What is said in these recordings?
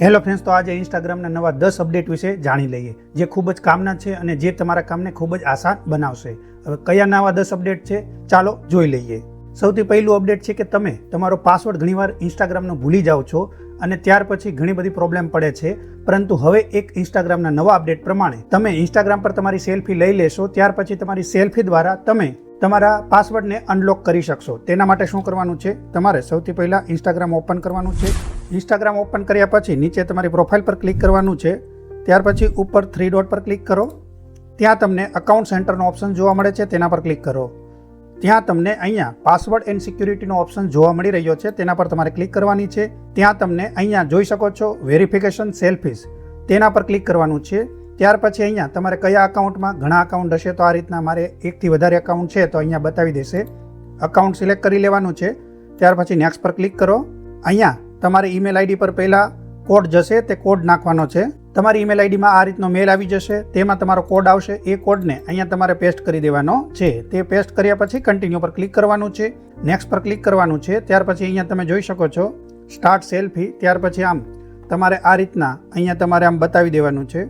Hello friends, તો આજે ઇન્સ્ટાગ્રામના નવા 10 અપડેટ વિશે જાણી લઈએ, જે ખૂબ જ કામના છે અને જે તમારા કામને ખૂબ જ આસાન બનાવશે. હવે કયા નવા 10 અપડેટ છે, ચાલો જોઈ લઈએ. સૌથી પહેલું અપડેટ છે કે તમે તમારો પાસવર્ડ ઘણીવાર ઇન્સ્ટાગ્રામનો ભૂલી જાઓ છો અને ત્યાર પછી ઘણી બધી પ્રોબ્લેમ પડે છે. પરંતુ હવે એક ઇન્સ્ટાગ્રામના નવા અપડેટ પ્રમાણે તમે ઇન્સ્ટાગ્રામ પર તમારી સેલ્ફી લઈ લેશો, ત્યાર પછી તમારી સેલ્ફી દ્વારા તમે તમારા પાસવર્ડને અનલોક કરી શકશો. તેના માટે શું કરવાનું છે, તમારે સૌથી પહેલાં ઇન્સ્ટાગ્રામ ઓપન કરવાનું છે. ઇન્સ્ટાગ્રામ ઓપન કર્યા પછી નીચે તમારી પ્રોફાઇલ પર ક્લિક કરવાનું છે. ત્યાર પછી ઉપર 3 ડોટ પર ક્લિક કરો. ત્યાં તમને અકાઉન્ટ સેન્ટરનો ઓપ્શન જોવા મળે છે, તેના પર ક્લિક કરો. ત્યાં તમને અહીંયા પાસવર્ડ એન્ડ સિક્યુરિટીનો ઓપ્શન જોવા મળી રહ્યો છે, તેના પર તમારે ક્લિક કરવાની છે. ત્યાં તમને અહીંયા જોઈ શકો છો વેરિફિકેશન સેલ્ફીસ, તેના પર ક્લિક કરવાનું છે. ત્યાર પછી અહીંયા તમારે કયા અકાઉન્ટમાં, ઘણા અકાઉન્ટ હશે તો આ રીતના મારે એકથી વધારે અકાઉન્ટ છે તો અહીંયા બતાવી દેશે. અકાઉન્ટ સિલેક્ટ કરી લેવાનું છે. ત્યાર પછી નેક્સ્ટ પર ક્લિક કરો. અહીંયા તમારી ઈમેલ આઈડી પર પહેલાં કોડ જશે, તે કોડ નાખવાનો છે. તમારી ઈમેલ આઈડીમાં આ રીતનો મેલ આવી જશે, તેમાં તમારો કોડ આવશે. એ કોડને અહીંયા તમારે પેસ્ટ કરી દેવાનો છે. તે પેસ્ટ કર્યા પછી કન્ટિન્યુ પર ક્લિક કરવાનું છે. નેક્સ્ટ પર ક્લિક કરવાનું છે. ત્યાર પછી અહીંયા તમે જોઈ શકો છો સ્ટાર્ટ સેલ્ફી. ત્યાર પછી આમ તમારે આ રીતના અહીંયા તમારે આમ બતાવી દેવાનું છે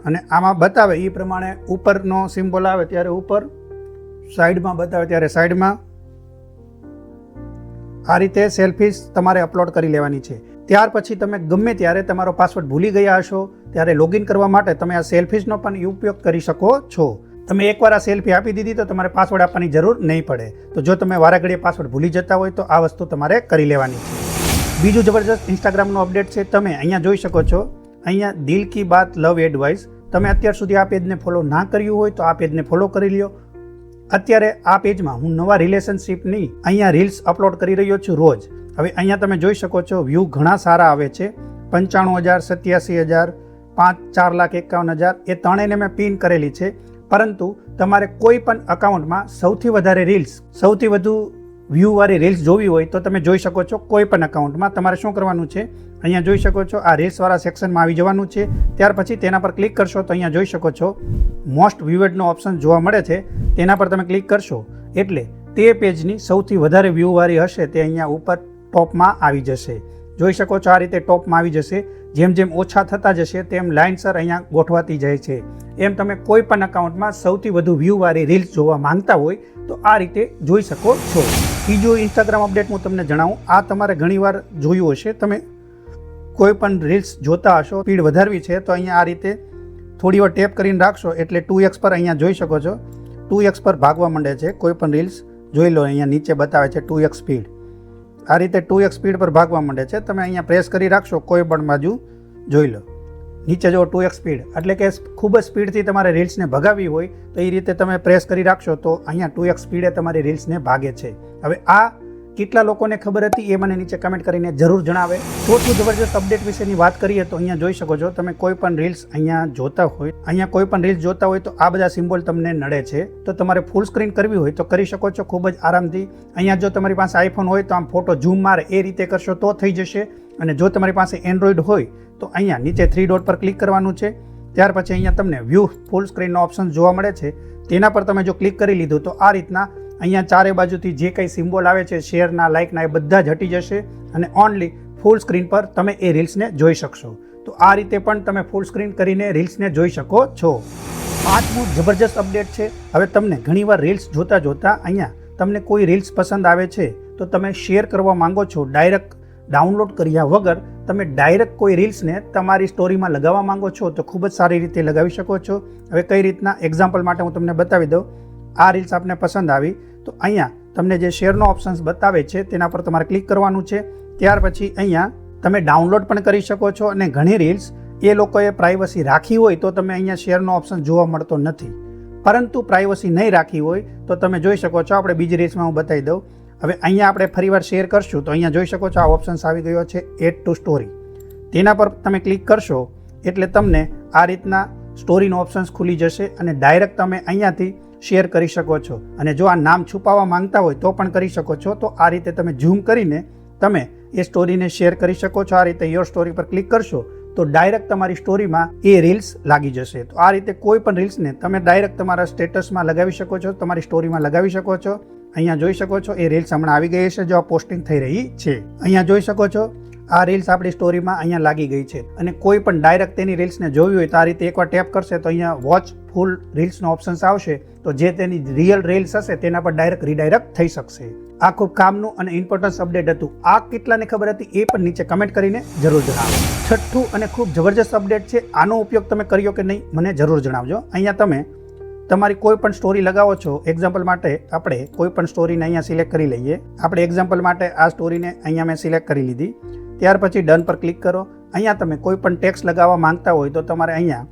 અને આમાં બતાવે એ પ્રમાણે ઉપરનો સિમ્બોલ આવે ત્યારે ઉપર, સાઈડમાં બતાવે ત્યારે સાઈડમાં, આ રીતે સેલ્ફીસ તમારે અપલોડ કરી લેવાની છે. ત્યાર પછી તમે ગમે ત્યારે તમારો પાસવર્ડ ભૂલી ગયા હશો ત્યારે લોગિન કરવા માટે તમે આ સેલ્ફીસનો પણ ઉપયોગ કરી શકો છો. તમે એકવાર આ સેલ્ફી આપી દીધી તો તમારે પાસવર્ડ આપવાની જરૂર નહીં પડે. તો જો તમે વારાઘડીએ પાસવર્ડ ભૂલી જતા હોય તો આ વસ્તુ તમારે કરી લેવાની છે. બીજું જબરજસ્ત ઇન્સ્ટાગ્રામનો અપડેટ છે, તમે અહીંયા જોઈ શકો છો. અહીંયા દિલ કી બાત લવ એડવાઇસ, તમે અત્યાર સુધી આ પેજને ફોલો ના કર્યું હોય તો આ પેજને ફોલો કરી લ્યો. અત્યારે આ પેજમાં હું નવા રિલેશનશિપની અહીંયા રીલ્સ અપલોડ કરી રહ્યો છું રોજ. હવે અહીંયા તમે જોઈ શકો છો વ્યૂ ઘણા સારા આવે છે, 95,000, 87,000, 4,51,000, એ ત્રણેયને મેં પિન કરેલી છે. પરંતુ તમારે કોઈ પણ અકાઉન્ટમાં સૌથી વધારે રીલ્સ, સૌથી વધુ વ્યૂવાળી રીલ્સ જોવી હોય તો તમે જોઈ શકો છો કોઈ પણ અકાઉન્ટમાં તમારે શું કરવાનું છે, અહીંયા જોઈ શકો છો આ રીલ્સવાળા સેક્શનમાં આવી જવાનું છે. ત્યાર પછી તેના પર ક્લિક કરશો તો અહીંયા જોઈ શકો છો મોસ્ટ વ્યુઅડનો ઓપ્શન જોવા મળે છે, તેના પર તમે ક્લિક કરશો એટલે તે પેજની સૌથી વધારે વ્યૂવાળી હશે તે અહીંયા ઉપર ટોપમાં આવી જશે. જોઈ શકો છો આ રીતે ટોપમાં આવી જશે. જેમ જેમ ઓછા થતા જશે તેમ લાઇનસર અહીંયા ગોઠવાતી જાય છે. એમ તમે કોઈ પણ અકાઉન્ટમાં સૌથી વધુ વ્યૂવાળી રીલ્સ જોવા માંગતા હોય તો આ રીતે જોઈ શકો છો. બીજું ઇન્સ્ટાગ્રામ અપડેટ હું તમને જણાવું, આ તમારે ઘણીવાર જોયું હશે, તમે કોઈ પણ રીલ્સ જોતા હશો, સ્પીડ વધારવી છે તો અહીંયા આ રીતે થોડી વાર ટેપ કરીને રાખશો એટલે 2x પર અહીંયા જોઈ શકો છો 2x પર ભાગવા માંડે છે. કોઈ પણ રીલ્સ જોઈ લો, અહીંયા નીચે બતાવે છે 2x સ્પીડ. આ રીતે 2x સ્પીડ પર ભાગવા માંડે છે. તમે અહીંયા પ્રેસ કરી રાખશો, કોઈ પણ બાજુ જોઈ લો, નીચે જો 2x સ્પીડ, એટલે કે ખૂબ જ સ્પીડથી તમારે રીલ્સને ભગાવી હોય તો એ રીતે તમે પ્રેસ કરી રાખશો તો અહીંયા 2x સ્પીડે તમારી રીલ્સને ભાગે છે. હવે આ કેટલા લોકોને ખબર હતી એ મને નીચે કમેન્ટ કરીને જરૂર જણાવે. ચોથું જબરજસ્ત અપડેટ વિશેની વાત કરીએ તો અહીંયા જોઈ શકો છો, તમે કોઈ પણ રીલ્સ અહીંયા જોતા હોય, અહીંયા કોઈ પણ રીલ્સ જોતા હોય તો આ બધા સિમ્બોલ તમને નડે છે. તો તમારે ફૂલ સ્ક્રીન કરવી હોય તો કરી શકો છો ખૂબ જ આરામથી. અહીંયા જો તમારી પાસે આઈફોન હોય તો આમ ફોટો ઝૂમ મારે એ રીતે કરશો તો થઈ જશે. અને જો તમારી પાસે એન્ડ્રોઈડ હોય તો અહીંયા નીચે 3 ડોટ પર ક્લિક કરવાનું છે. ત્યાર પછી અહીંયા તમને વ્યૂ ફૂલ સ્ક્રીનનો ઓપ્શન જોવા મળે છે, તેના પર તમે જો ક્લિક કરી લીધું તો આ રીતના અહીંયા ચારે બાજુથી જે કંઈ સિમ્બોલ આવે છે શેરના, લાઇકના, એ બધા જ હટી જશે અને ઓનલી ફૂલ સ્ક્રીન પર તમે એ રીલ્સને જોઈ શકશો. તો આ રીતે પણ તમે ફૂલ સ્ક્રીન કરીને રીલ્સને જોઈ શકો છો. પાંચમું જબરજસ્ત અપડેટ છે, હવે તમને ઘણીવાર રીલ્સ જોતા જોતા અહીંયા તમને કોઈ રીલ્સ પસંદ આવે છે તો તમે શેર કરવા માંગો છો, ડાયરેક્ટ ડાઉનલોડ કર્યા વગર તમે ડાયરેક્ટ કોઈ રીલ્સને તમારી સ્ટોરીમાં લગાવવા માંગો છો તો ખૂબ જ સારી રીતે લગાવી શકો છો. હવે કઈ રીતના, એક્ઝામ્પલ માટે હું તમને બતાવી દઉં. આ રીલ્સ આપને પસંદ આવી તો અહીંયા તમને જે શેરનો ઓપ્શન્સ બતાવે છે તેના પર તમારે ક્લિક કરવાનું છે. ત્યાર પછી અહીંયા તમે ડાઉનલોડ પણ કરી શકો છો અને ઘણી રીલ્સ એ લોકોએ પ્રાઇવસી રાખી હોય તો તમે અહીંયા શેરનો ઓપ્શન જોવા મળતો નથી. પરંતુ પ્રાઇવસી નહીં રાખી હોય તો તમે જોઈ શકો છો. આપણે બીજી રીલ્સમાં હું બતાવી દઉં. હવે અહીંયા આપણે ફરીવાર શેર કરશું તો અહીંયા જોઈ શકો છો આ ઓપ્શન્સ આવી ગયો છે એડ ટુ સ્ટોરી. તેના પર તમે ક્લિક કરશો એટલે તમને આ રીતના સ્ટોરીનો ઓપ્શન્સ ખુલી જશે અને ડાયરેક્ટ તમે અહીંયાથી શેર કરી શકો છો. અને જો આ નામ છુપાવવા માંગતા હોય તો પણ કરી શકો છો. તો આ રીતે તમે ઝૂમ કરીને તમે એ સ્ટોરીને શેર કરી શકો છો. આ રીતે યોર સ્ટોરી પર ક્લિક કરશો તો ડાયરેક્ટ તમારી સ્ટોરીમાં એ રીલ્સ લાગી જશે. તો આ રીતે કોઈ પણ રીલ્સને તમે ડાયરેક્ટ તમારા સ્ટેટસમાં લગાવી શકો છો, તમારી સ્ટોરીમાં લગાવી શકો છો. અહીંયા જોઈ શકો છો એ રીલ્સ હમણાં આવી ગઈ છે, જો પોસ્ટિંગ થઈ રહી છે. અહીંયા જોઈ શકો છો આ રીલ્સ આપણી સ્ટોરીમાં અહીંયા લાગી ગઈ છે અને કોઈ પણ ડાયરેક્ટ તેની રીલ્સને જોવી હોય તો આ રીતે એકવાર ટેપ કરશે તો અહીંયા વોચ ફૂલ રીલ્સનો ઓપ્શન્સ આવશે, તો જે તેની રિયલ રીલ્સ હશે તેના પર ડાયરેક્ટ રીડાયરેક્ટ થઈ શકશે. આ ખૂબ કામનું અને ઇમ્પોર્ટન્સ અપડેટ હતું. આ કેટલાને ખબર હતી એ પણ નીચે કમેન્ટ કરીને જરૂર જણાવો. છઠ્ઠું અને ખૂબ જબરજસ્ત અપડેટ છે. આનો ઉપયોગ તમે કર્યો કે નહીં મને જરૂર જણાવજો. અહીંયા તમે તમારી કોઈ પણ સ્ટોરી લગાવો છો. એક્ઝામ્પલ માટે આપણે કોઈ પણ સ્ટોરીને અહીંયા સિલેક્ટ કરી લઈએ. આપણે એક્ઝામ્પલ માટે આ સ્ટોરીને અહીંયા મેં સિલેક્ટ કરી લીધી. ત્યાર પછી ડન પર ક્લિક કરો. અહીંયા તમે કોઈ પણ ટેક્સ્ટ લગાવવા માંગતા હોય તો તમારે અહીંયા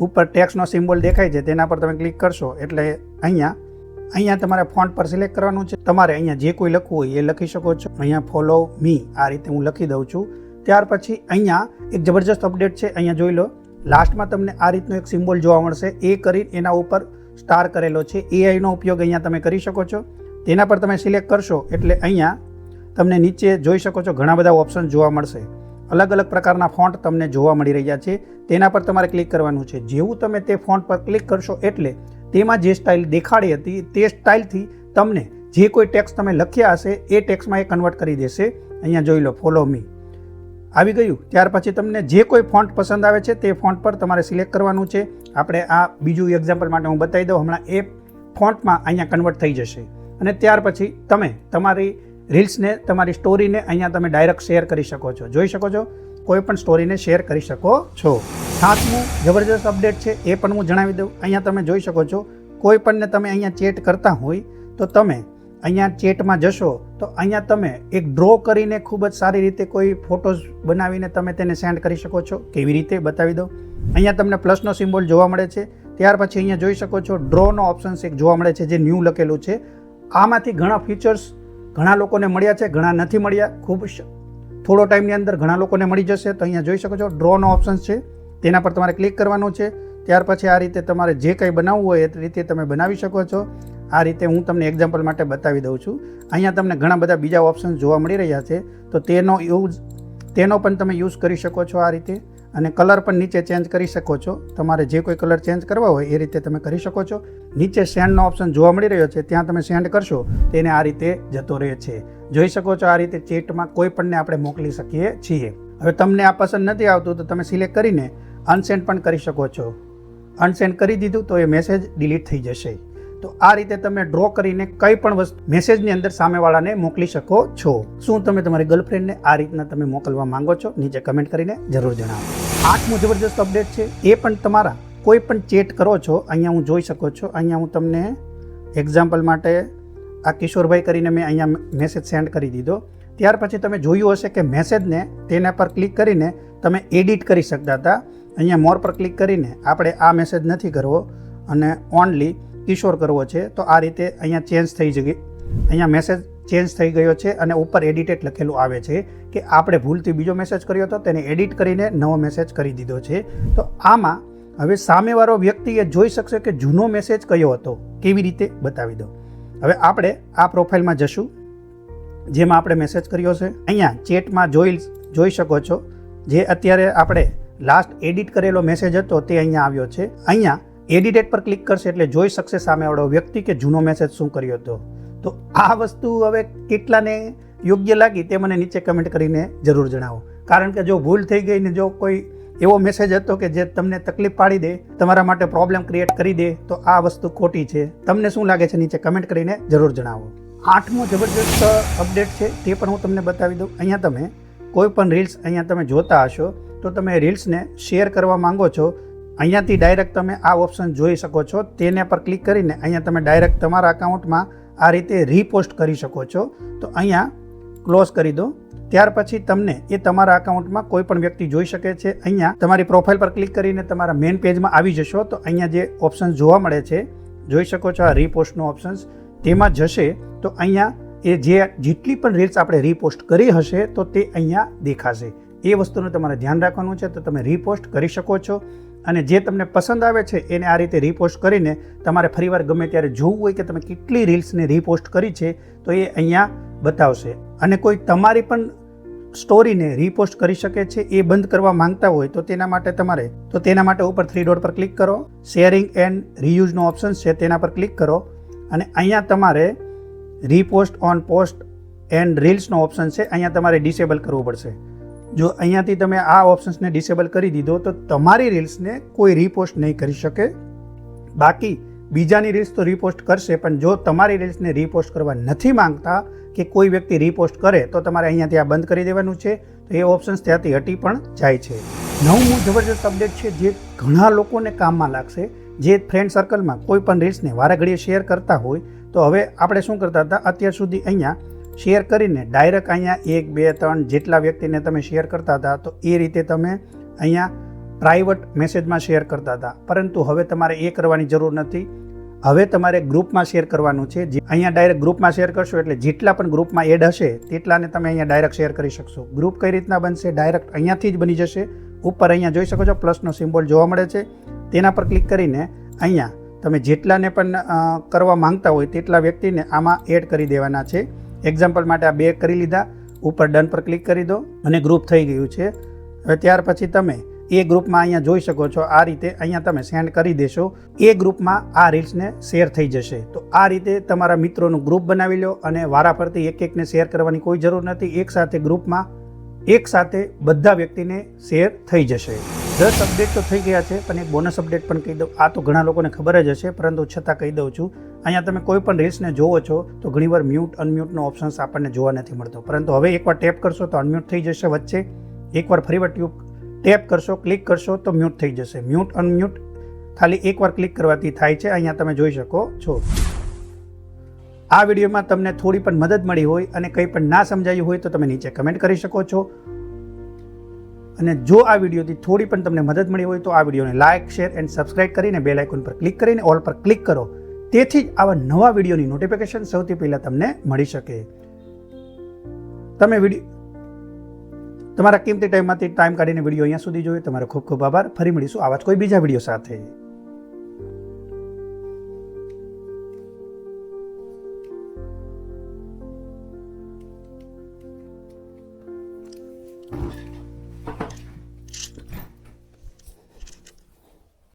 ઉપર ટેક્સ્ટનો સિમ્બોલ દેખાય છે તેના પર તમે ક્લિક કરશો એટલે અહીંયા તમારે ફોન્ટ પર સિલેક્ટ કરવાનું છે. તમારે અહીંયા જે કોઈ લખવું હોય એ લખી શકો છો. અહીંયા ફોલો મી આ રીતે હું લખી દઉં છું. ત્યાર પછી અહીંયા એક જબરજસ્ત અપડેટ છે. અહીંયા જોઈ લો, લાસ્ટમાં તમને આ રીતનો એક સિમ્બોલ જોવા મળશે. એ કરી એના ઉપર સ્ટાર કરેલો છે. એઆઈનો ઉપયોગ અહીંયા તમે કરી શકો છો. તેના પર તમે સિલેક્ટ કરશો એટલે અહીંયા તમને નીચે જોઈ શકો છો ઘણા બધા ઓપ્શન જોવા મળશે. અલગ અલગ પ્રકારના ફોન્ટ તમને જોવા મળી રહ્યા છે. તેના પર તમારે ક્લિક કરવાનું છે. જેવું તમે તે ફોન્ટ પર ક્લિક કરશો એટલે તેમાં જે સ્ટાઇલ દેખાડી હતી તે સ્ટાઇલથી તમને જે કોઈ ટેક્સ્ટ તમે લખ્યા હશે એ ટેક્સ્ટમાં એ કન્વર્ટ કરી દેશે. અહીંયા જોઈ લો, ફોલો મી આવી ગયું. ત્યાર પછી તમને જે કોઈ ફોન્ટ પસંદ આવે છે તે ફોન્ટ પર તમારે સિલેક્ટ કરવાનું છે. આપણે આ બીજું એક્ઝામ્પલ માટે હું બતાવી દઉં. હમણાં એ ફોન્ટમાં અહીંયા કન્વર્ટ થઈ જશે અને ત્યાર પછી તમે તમારી રીલ્સને, તમારી સ્ટોરીને અહીંયા તમે ડાયરેક્ટ શેર કરી શકો છો. જોઈ શકો છો, કોઈ પણ સ્ટોરીને શેર કરી શકો છો. સાતમું જબરજસ્ત અપડેટ છે એ પણ હું જણાવી દઉં. અહીંયા તમે જોઈ શકો છો, કોઈ પણને તમે અહીંયા ચેટ કરતા હોય તો તમે અહીંયા ચેટમાં જશો તો અહીંયા તમે એક ડ્રો કરીને ખૂબ જ સારી રીતે કોઈ ફોટોઝ બનાવીને તમે તેને સેન્ડ કરી શકો છો. કેવી રીતે બતાવી દઉં. અહીંયા તમને પ્લસનો સિમ્બોલ જોવા મળે છે. ત્યાર પછી અહીંયા જોઈ શકો છો ડ્રોનો ઓપ્શન્સ એક જોવા મળે છે જે ન્યૂ લખેલું છે. આમાંથી ઘણા ફીચર્સ ઘણા લોકોને મળ્યા છે, ઘણા નથી મળ્યા. ખૂબ થોડો ટાઈમની અંદર ઘણા લોકોને મળી જશે. તો અહીંયા જોઈ શકો છો ડ્રોનો ઓપ્શન્સ છે, તેના પર તમારે ક્લિક કરવાનું છે. ત્યાર પછી આ રીતે તમારે જે કંઈ બનાવવું હોય એ રીતે તમે બનાવી શકો છો. આ રીતે હું તમને એક્ઝામ્પલ માટે બતાવી દઉં છું. અહીંયા તમને ઘણા બધા બીજા ઓપ્શન્સ જોવા મળી રહ્યા છે, તો તેનો પણ તમે યુઝ કરી શકો છો આ રીતે. અને કલર પણ નીચે ચેન્જ કરી શકો છો. તમારે જે કોઈ કલર ચેન્જ કરવા હોય એ રીતે તમે કરી શકો છો. નીચે સેન્ડનો ઓપ્શન જોવા મળી રહ્યો છે, ત્યાં તમે સેન્ડ કરશો તેને આ રીતે જતો રહે છે. જોઈ શકો છો આ રીતે ચેટમાં કોઈ પણને આપણે મોકલી શકીએ છીએ. હવે તમને આ પસંદ નથી આવતું તો તમે સિલેક્ટ કરીને અનસેન્ડ પણ કરી શકો છો. અનસેન્ડ કરી દીધું તો એ મેસેજ ડિલીટ થઈ જશે. તો આ રીતે તમે ડ્રો કરીને કંઈ પણ વસ્તુ મેસેજની અંદર સામેવાળાને મોકલી શકો છો. શું તમે તમારી ગર્લફ્રેન્ડને આ રીતના તમે મોકલવા માંગો છો? નીચે કમેન્ટ કરીને જરૂર જણાવો. આઠમું જબરજસ્ત અપડેટ છે એ પણ તમારા કોઈ પણ ચેટ કરો છો. અહીંયા હું જોઈ શકો છો. અહીંયા હું તમને એક્ઝામ્પલ માટે આ કિશોરભાઈ કરીને મેં અહીંયા મેસેજ સેન્ડ કરી દીધો. ત્યાર પછી તમે જોયું હશે કે મેસેજને તેના પર ક્લિક કરીને તમે એડિટ કરી શકતા હતા. અહીંયા મોર પર ક્લિક કરીને આપણે આ મેસેજ નથી કરવો અને ઓનલી કિશોર કરવો છે તો આ રીતે અહીંયા ચેન્જ થઈ જશે. અહીંયા મેસેજ ચેન્જ થઈ ગયો છે અને ઉપર એડિટેડ લખેલું આવે છે કે આપણે ભૂલથી બીજો મેસેજ કર્યો હતો તેને એડિટ કરીને નવો મેસેજ કરી દીધો છે. તો આમાં હવે સામેવાળો વ્યક્તિ એ જોઈ શકશે કે જૂનો મેસેજ કયો હતો. કેવી રીતે બતાવી દો. હવે આપણે આ પ્રોફાઇલમાં જશું જેમાં આપણે મેસેજ કર્યો છે. અહીંયા ચેટમાં જોઈ શકો છો જે અત્યારે આપણે લાસ્ટ એડિટ કરેલો મેસેજ હતો તે અહીંયા આવ્યો છે. અહીંયા એડિટેડ પર ક્લિક કરશે એટલે જોઈ શકશે સામેવાળો વ્યક્તિ કે જૂનો મેસેજ શું કર્યો હતો. તો આ વસ્તુ હવે કેટલાને યોગ્ય લાગી તે મને નીચે કમેન્ટ કરીને જરૂર જણાવો. કારણ કે જો ભૂલ થઈ ગઈ ને જો કોઈ એવો મેસેજ હતો કે જે તમને તકલીફ પાડી દે, તમારા માટે પ્રોબ્લેમ ક્રિએટ કરી દે તો આ વસ્તુ ખોટી છે. તમને શું લાગે છે નીચે કમેન્ટ કરીને જરૂર જણાવો. આઠમો જબરજસ્ત અપડેટ છે તે પણ હું તમને બતાવી દઉં. અહીંયા તમે કોઈ પણ રીલ્સ અહીંયા તમે જોતા હશો તો તમે રીલ્સને શેર કરવા માંગો છો. અહીંયાથી ડાયરેક્ટ તમે આ ઓપ્શન જોઈ શકો છો. તેને પર ક્લિક કરીને અહીંયા તમે ડાયરેક્ટ તમારા અકાઉન્ટમાં આ રીતે રીપોસ્ટ કરી શકો છો. તો અહીંયા ક્લોઝ કરી દો. ત્યાર પછી તમને એ તમારા અકાઉન્ટમાં કોઈ પણ વ્યક્તિ જોઈ શકે છે. અહીંયા તમારી પ્રોફાઇલ પર ક્લિક કરીને તમારા મેઇન પેજમાં આવી જશો તો અહીંયા જે ઓપ્શન જોવા મળે છે જોઈ શકો છો આ રીપોસ્ટનો ઓપ્શન્સ. તેમાં જશે તો અહીંયા એ જેટલી પણ રીલ્સ આપણે રીપોસ્ટ કરી હશે તો તે અહીંયા દેખાશે. એ વસ્તુનું તમારે ધ્યાન રાખવાનું છે. તો તમે રીપોસ્ટ કરી શકો છો અને જે તમને પસંદ આવે છે એને આ રીતે રીપોસ્ટ કરીને તમારે ફરીવાર ગમે ત્યારે જોવું હોય કે તમે કેટલી રીલ્સને રીપોસ્ટ કરી છે તો એ અહીંયા બતાવશે. અને કોઈ તમારી પણ સ્ટોરીને રીપોસ્ટ કરી શકે છે એ બંધ કરવા માંગતા હોય તો તેના માટે ઉપર 3 ડોટ પર ક્લિક કરો. શેરિંગ એન્ડ રીયુઝનો ઓપ્શન છે તેના પર ક્લિક કરો અને અહીંયા તમારે રીપોસ્ટ ઓન પોસ્ટ એન્ડ રીલ્સનો ઓપ્શન છે અહીંયા તમારે ડિસેબલ કરવું પડશે. જો અહીંયાથી તમે આ ઓપ્શન્સને ડિસેબલ કરી દીધો તો તમારી રીલ્સને કોઈ રીપોસ્ટ નહીં કરી શકે. બાકી બીજાની રીલ્સ તો રીપોસ્ટ કરશે, પણ જો તમારી રીલ્સને રીપોસ્ટ કરવા નથી માંગતા કે કોઈ વ્યક્તિ રીપોસ્ટ કરે તો તમારે અહીંયાથી આ બંધ કરી દેવાનું છે. તો એ ઓપ્શન્સ ત્યાંથી હટી પણ જાય છે. નવમું જબરજસ્ત અપડેટ છે જે ઘણા લોકોને કામમાં લાગશે. જે ફ્રેન્ડ સર્કલમાં કોઈ પણ રીલ્સને વારે ઘડીએ શેર કરતા હોય તો હવે આપણે શું કરતા હતા, અત્યાર સુધી અહીંયા શેર કરીને ડાયરેક્ટ અહીંયા 1, 2, 3 જેટલા વ્યક્તિને તમે શેર કરતા હતા તો એ રીતે તમે અહીંયા પ્રાઇવેટ મેસેજમાં શેર કરતા હતા. પરંતુ હવે તમારે એ કરવાની જરૂર નથી. હવે તમારે ગ્રુપમાં શેર કરવાનું છે. અહીંયા ડાયરેક્ટ ગ્રુપમાં શેર કરશો એટલે જેટલા પણ ગ્રુપમાં એડ હશે તેટલાને તમે અહીંયા ડાયરેક્ટ શેર કરી શકશો. ગ્રુપ કઈ રીતના બનશે, ડાયરેક્ટ અહીંયાથી જ બની જશે. ઉપર અહીંયા જોઈ શકો છો પ્લસનો સિમ્બોલ જોવા મળે છે, તેના પર ક્લિક કરીને અહીંયા તમે જેટલાને પણ કરવા માંગતા હોય તેટલા વ્યક્તિને આમાં એડ કરી દેવાના છે. એક્ઝામ્પલ માટે આ 2 કરી લીધા, ઉપર ડન પર ક્લિક કરી દો અને ગ્રુપ થઈ ગયું છે. હવે ત્યાર પછી તમે એ ગ્રુપમાં અહીંયા જોઈ શકો છો આ રીતે અહીંયા તમે સેન્ડ કરી દેશો, એ ગ્રુપમાં આ રીલ્સને શેર થઈ જશે. તો આ રીતે તમારા મિત્રોનું ગ્રુપ બનાવી લો અને વારાફરતી એકને શેર કરવાની કોઈ જરૂર નથી. એકસાથે ગ્રુપમાં એકસાથે બધા વ્યક્તિને શેર થઈ જશે. 10 અપડેટ તો થઈ ગયા છે, પણ એક બોનસ અપડેટ પણ કહી દઉં. આ તો ઘણા લોકોને ખબર જ હશે, પરંતુ છતાં કહી દઉં છું. અહીંયા તમે કોઈ પણ રીલ્સને જોવો છો તો ઘણીવાર મ્યુટ અનમ્યુટનો ઓપ્શન્સ આપણને જોવા નથી મળતો, પરંતુ હવે એકવાર ટેપ કરશો તો અનમ્યુટ થઈ જશે વચ્ચે. એકવાર ફરીવાર ટેપ કરશો, ક્લિક કરશો તો મ્યુટ થઈ જશે. મ્યુટ અનમ્યુટ ખાલી એકવાર ક્લિક કરવાથી થાય છે. અહીંયા તમે જોઈ શકો છો. આ વિડીયોમાં તમને થોડી પણ મદદ મળી હોય અને કંઈ પણ ના સમજાયું હોય તો તમે નીચે કમેન્ટ કરી શકો છો. અને જો આ વિડીયોથી થોડી પણ તમને મદદ મળી હોય તો આ વિડીયોને લાઇક, શેર એન્ડ સબસ્ક્રાઇબ કરીને બેલ આઇકોન પર ક્લિક કરીને ઓલ પર ક્લિક કરો. તેથી જ આવા નવા વિડીયોની નોટિફિકેશન સૌથી પહેલાં તમને મળી શકે. તમે તમારા કિંમતી ટાઈમમાંથી ટાઈમ કાઢીને વિડીયો અહીંયા સુધી જોયો. તમારો ખૂબ ખૂબ આભાર. ફરી મળીશું આવા જ કોઈ બીજા વિડીયો સાથે.